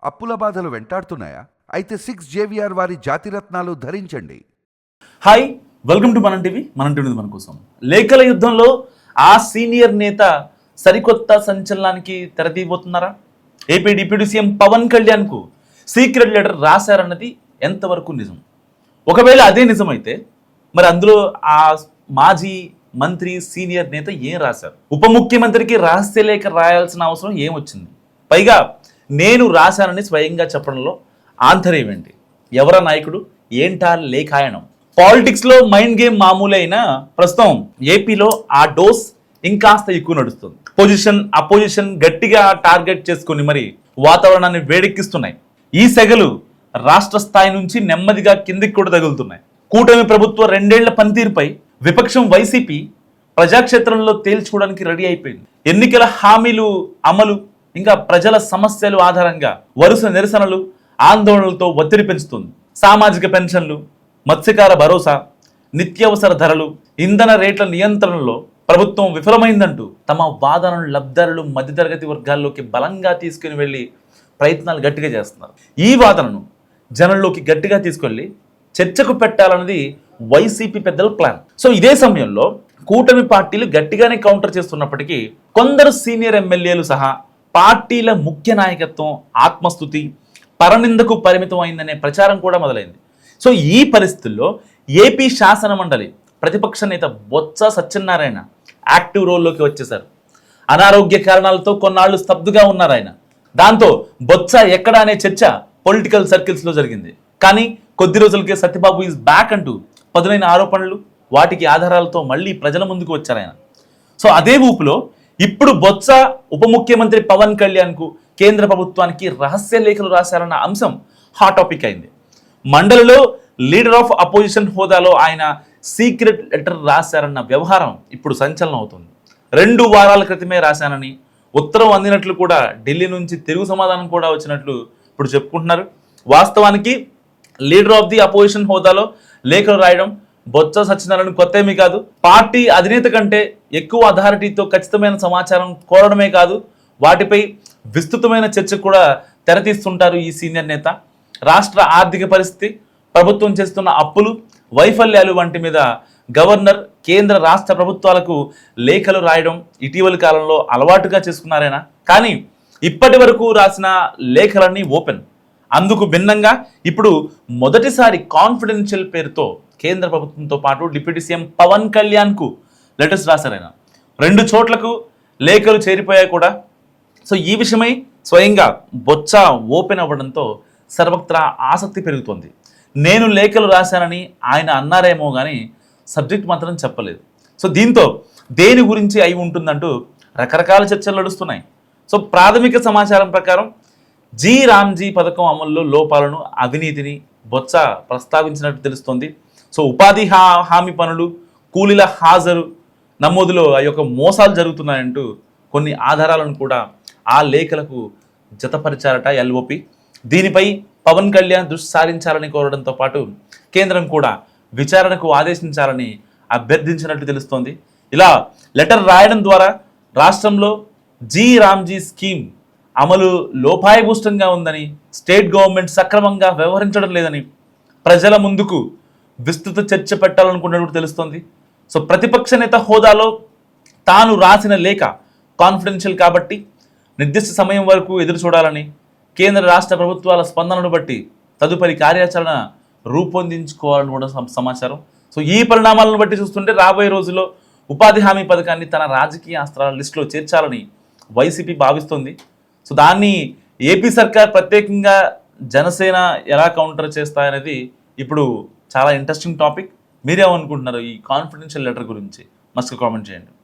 అప్పుల బాధలు వెంటాడుతున్నాయా? అయితే 6 JVR వారి జాతిరత్నాలు ధరించండి. Hi, welcome to Manam TV. Manam TV మన కోసం. లేఖల యుద్ధంలో ఆ సీనియర్ నేత సరికొత్త సంచలనానికి తెరతీయబోతున్నారా? ఏపీ డిప్యూటీ సీఎం పవన్ కళ్యాణ్కు సీక్రెట్ లెటర్ రాశారన్నది ఎంతవరకు నిజం? ఒకవేళ అదే నిజమైతే మరి అందులో ఆ మాజీ మంత్రి సీనియర్ నేత ఏం రాశారు? ఉప ముఖ్యమంత్రికి రహస్య లేఖ రాయాల్సిన అవసరం ఏమొచ్చింది? పైగా నేను రాశానని స్వయంగా చెప్పడంలో ఆంతర్యం ఏంటి? ఎవరా నాయకుడు? ఏంటా లేఖాయనం? పాలిటిక్స్ లో మైండ్ గేమ్ మామూలు అయినా ప్రస్తుతం ఏపీలో ఆ డోస్ ఇంకాస్త ఎక్కువ నడుస్తుంది. అపోజిషన్ గట్టిగా టార్గెట్ చేసుకుని మరి వాతావరణాన్ని వేడెక్కిస్తున్నాయి. ఈ సెగలు రాష్ట్ర స్థాయి నుంచి నెమ్మదిగా కిందికి కూడా తగులుతున్నాయి. కూటమి ప్రభుత్వ 2 ఏళ్ల పనితీరుపై విపక్షం వైసీపీ ప్రజాక్షేత్రంలో తేల్చుకోవడానికి రెడీ అయిపోయింది. ఎన్నికల హామీలు అమలు ఇంకా ప్రజల సమస్యలు ఆధారంగా వరుస నిరసనలు ఆందోళనలతో ఒత్తిడి పెంచుతుంది. సామాజిక పెన్షన్లు, మత్స్యకార భరోసా, నిత్యావసర ధరలు, ఇంధన రేట్ల నియంత్రణలో ప్రభుత్వం విఫలమైందంటూ తమ వాదనలు లబ్ధిదారులు మధ్యతరగతి వర్గాల్లోకి బలంగా తీసుకుని వెళ్ళి ప్రయత్నాలు గట్టిగా చేస్తున్నారు. ఈ వాదనను జనంలోకి గట్టిగా తీసుకెళ్లి చర్చకు పెట్టాలన్నది వైసీపీ పెద్దల ప్లాన్. సో ఇదే సమయంలో కూటమి పార్టీలు గట్టిగానే కౌంటర్ చేస్తున్నప్పటికీ కొందరు సీనియర్ ఎమ్మెల్యేలు సహా పార్టీల ముఖ్య నాయకత్వం ఆత్మస్థుతి, పరనిందకు పరిమితం అయిందనే ప్రచారం కూడా మొదలైంది. సో ఈ పరిస్థితుల్లో ఏపీ శాసన మండలి ప్రతిపక్ష నేత బొత్స సత్యనారాయణ యాక్టివ్ రోల్లోకి వచ్చేశారు. అనారోగ్య కారణాలతో కొన్నాళ్లు స్తబ్దుగా ఉన్నారు ఆయన. దాంతో బొత్స ఎక్కడ అనే చర్చ పొలిటికల్ సర్కిల్స్లో జరిగింది. కానీ కొద్ది రోజులకే సత్యబాబు ఈజ్ బ్యాక్ అంటూ పదునైన ఆరోపణలు, వాటికి ఆధారాలతో మళ్ళీ ప్రజల ముందుకు వచ్చారు ఆయన. సో అదే ఊపులో ఇప్పుడు బొత్స ఉప ముఖ్యమంత్రి పవన్ కళ్యాణ్కు కేంద్ర ప్రభుత్వానికి రహస్య లేఖలు రాశారన్న అంశం హాట్ టాపిక్ అయింది. మండలిలో లీడర్ ఆఫ్ అపోజిషన్ హోదాలో ఆయన సీక్రెట్ లెటర్ రాశారన్న వ్యవహారం ఇప్పుడు సంచలనం అవుతుంది. 2 వారాల క్రితమే రాశానని, ఉత్తరం అందినట్లు కూడా ఢిల్లీ నుంచి తెలుగు సమాధానం కూడా వచ్చినట్లు ఇప్పుడు చెప్పుకుంటున్నారు. వాస్తవానికి లీడర్ ఆఫ్ ది అపోజిషన్ హోదాలో లేఖలు రాయడం బొత్స సత్యనారాయణ కొత్త ఏమీ కాదు. పార్టీ అధినేత కంటే ఎక్కువ అథారిటీతో ఖచ్చితమైన సమాచారం కోరడమే కాదు, వాటిపై విస్తృతమైన చర్చ కూడా తెరతీస్తుంటారు ఈ సీనియర్ నేత. రాష్ట్ర ఆర్థిక పరిస్థితి, ప్రభుత్వం చేస్తున్న అప్పులు, వైఫల్యాలు వంటి మీద గవర్నర్, కేంద్ర రాష్ట్ర ప్రభుత్వాలకు లేఖలు రాయడం ఇటీవలి కాలంలో అలవాటుగా చేసుకున్నారైనా. కానీ ఇప్పటి వరకు రాసిన లేఖలన్నీ ఓపెన్. అందుకు భిన్నంగా ఇప్పుడు మొదటిసారి కాన్ఫిడెన్షియల్ పేరుతో కేంద్ర ప్రభుత్వంతో పాటు డిప్యూటీ సీఎం పవన్ కళ్యాణ్కు లెటర్స్ రాశారైనా. 2 చోట్లకు లేఖలు చేరిపోయాయి కూడా. సో ఈ విషయమై స్వయంగా బొత్స ఓపెన్ అవ్వడంతో సర్వత్రా ఆసక్తి పెరుగుతోంది. నేను లేఖలు రాశానని ఆయన అన్నారేమో కానీ సబ్జెక్ట్ మాత్రం చెప్పలేదు. సో దీంతో దేని గురించి అయి ఉంటుందంటూ రకరకాల చర్చలు నడుస్తున్నాయి. సో ప్రాథమిక సమాచారం ప్రకారం రామ్జీ పథకం అమల్లో లోపాలను, అవినీతిని బొత్స ప్రస్తావించినట్టు తెలుస్తోంది. సో ఉపాధి హామీ పనులు, కూలీల హాజరు నమోదులో ఆ యొక్క మోసాలు జరుగుతున్నాయంటూ కొన్ని ఆధారాలను కూడా ఆ లేఖలకు జతపరిచారట ఎల్ఓపి. దీనిపై పవన్ కళ్యాణ్ దృష్టి సారించాలని కోరడంతో పాటు కేంద్రం కూడా విచారణకు ఆదేశించాలని అభ్యర్థించినట్టు తెలుస్తోంది. ఇలా లెటర్ రాయడం ద్వారా రాష్ట్రంలో రామ్జీ స్కీమ్ అమలు లోపాయభూష్టంగా ఉందని, స్టేట్ గవర్నమెంట్ సక్రమంగా వ్యవహరించడం లేదని ప్రజల ముందుకు విస్తృత చర్చ పెట్టాలనుకున్నట్టు తెలుస్తోంది. సో ప్రతిపక్ష నేత హోదాలో తాను రాసిన లేఖ కాన్ఫిడెన్షియల్ కాబట్టి నిర్దిష్ట సమయం వరకు ఎదురు చూడాలని, కేంద్ర రాష్ట్ర ప్రభుత్వాల స్పందనను బట్టి తదుపరి కార్యాచరణ రూపొందించుకోవాలని కూడా సమాచారం. సో ఈ పరిణామాలను బట్టి చూస్తుంటే రాబోయే రోజుల్లో ఉపాధి హామీ పథకాన్ని తన రాజకీయ అస్త్రాల లిస్టులో చేర్చాలని వైసీపీ భావిస్తోంది. సో దాన్ని ఏపీ సర్కార్ ప్రత్యేకంగా జనసేన ఎలా కౌంటర్ చేస్తాయనేది ఇప్పుడు చాలా ఇంట్రెస్టింగ్ టాపిక్. మీరేమనుకుంటున్నారు ఈ కాన్ఫిడెన్షియల్ లెటర్ గురించి? మస్ట్ కామెంట్ చేయండి.